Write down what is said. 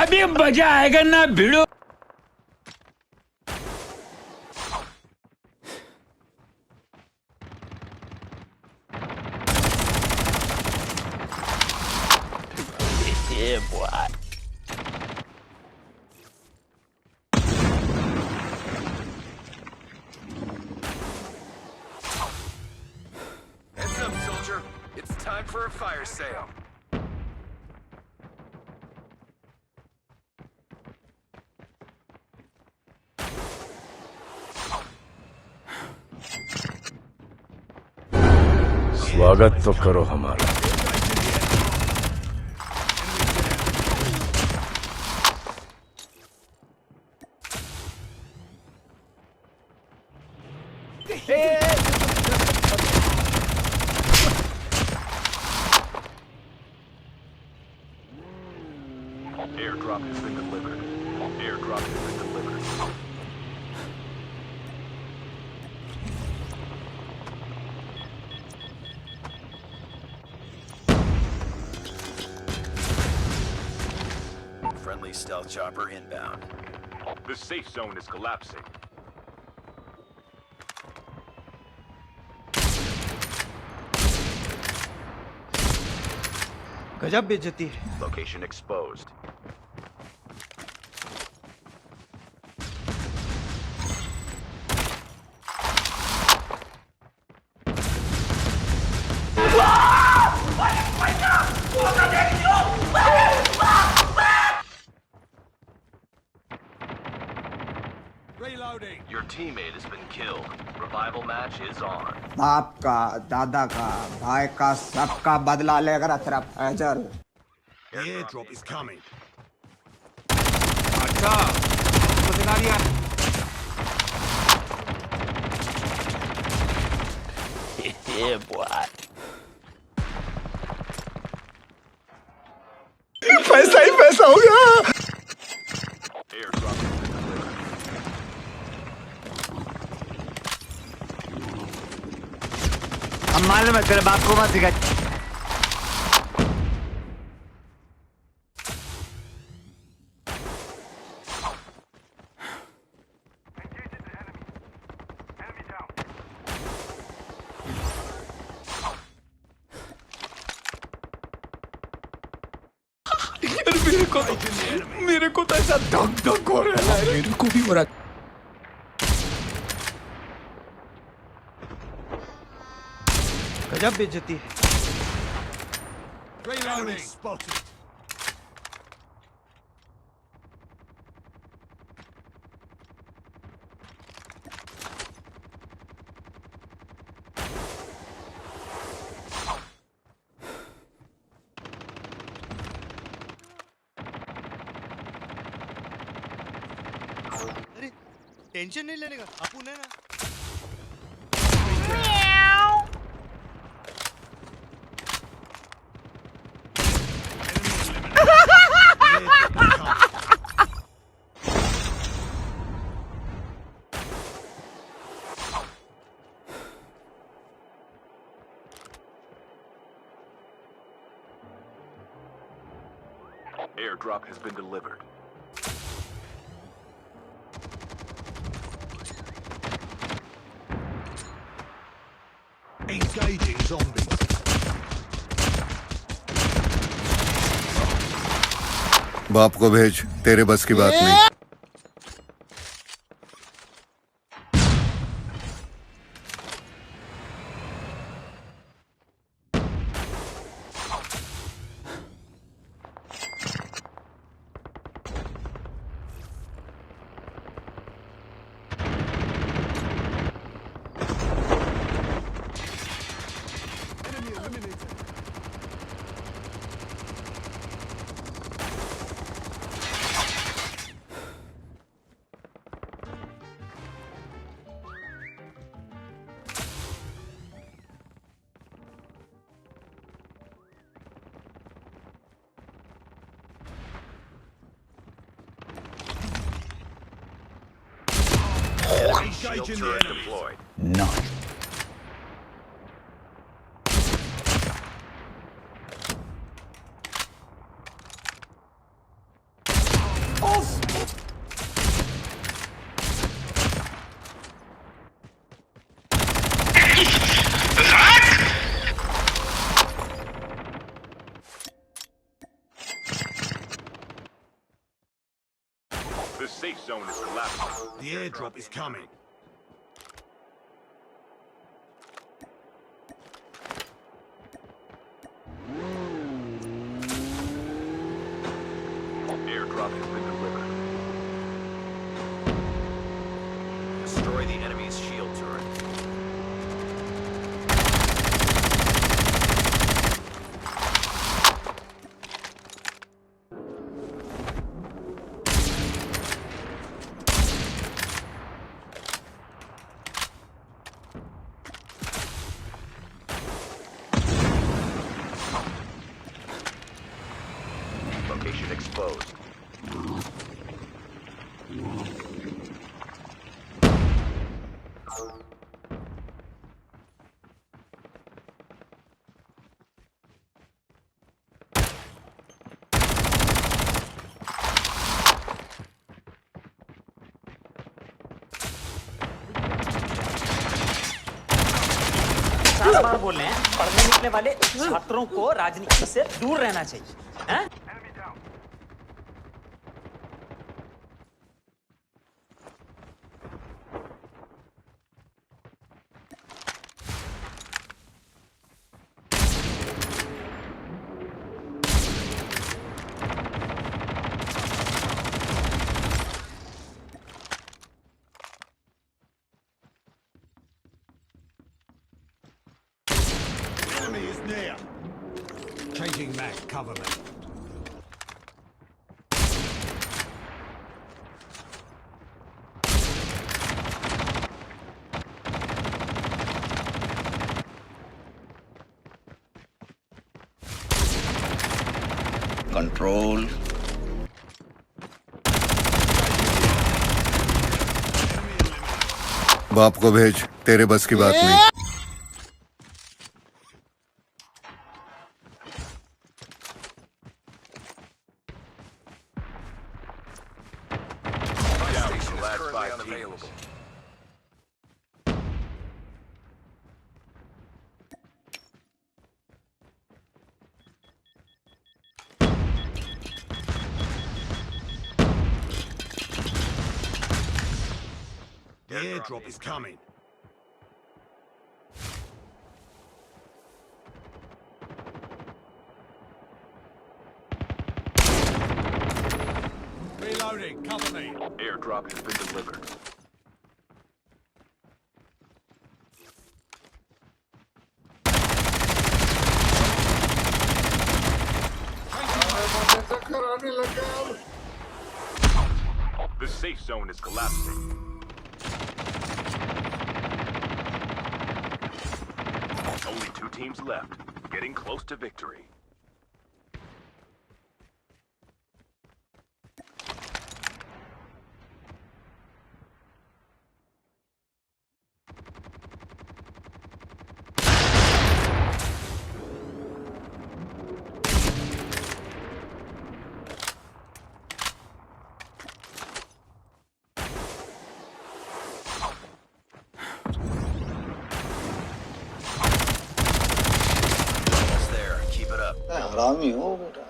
अभी मजा आएगा ना भिड़ो. Yeah, boy. Heads up, soldier. It's time for a fire sale. स्वागत तो करो हमारा. Airdrop has been delivered. Airdrop has been delivered. Friendly stealth chopper inbound. The safe zone is collapsing. गजब बेइज्जती है. Location exposed. Reloading. Your teammate has been killed. Revival match is on. बाप का, दादा का, भाई का, सबका बदला लेकर अतरफ अजल. The airdrop is coming. अच्छा, तो दिखा दिया. Yeah, boy. पैसा ही पैसा हो गया. Airdrop has been delivered. अब मालूम है तेरे बाप को मत दिखा. मेरे को तो ऐसा धक धक हो रहा है. मेरे को भी हो रहा. गजब बेइज्जती है. Reloading. Spotted. अरे टेंशन नहीं लेने का, अपन है ना. Airdrop has been delivered. Engaging zombies. बाप को भेज, तेरे बस की बात नहीं. Shield turret deployed. Nice. safe zone is collapsing. The airdrop is coming. Airdrop has been delivered. Destroy the enemy's shield turret. Location exposed. बार बोल रहे हैं पढ़ने निकले वाले छात्रों को राजनीति से दूर रहना चाहिए हैं? Enemy is near. Changing mag, cover me. Control बाप को भेज तेरे बस की बात नहीं Station is currently unavailable. The airdrop is coming. Reloading, cover me. Airdrop has been delivered. The safe zone is collapsing. Only 2 teams left, getting close to victory. Almost there. Keep it up. हरामी हो बेटा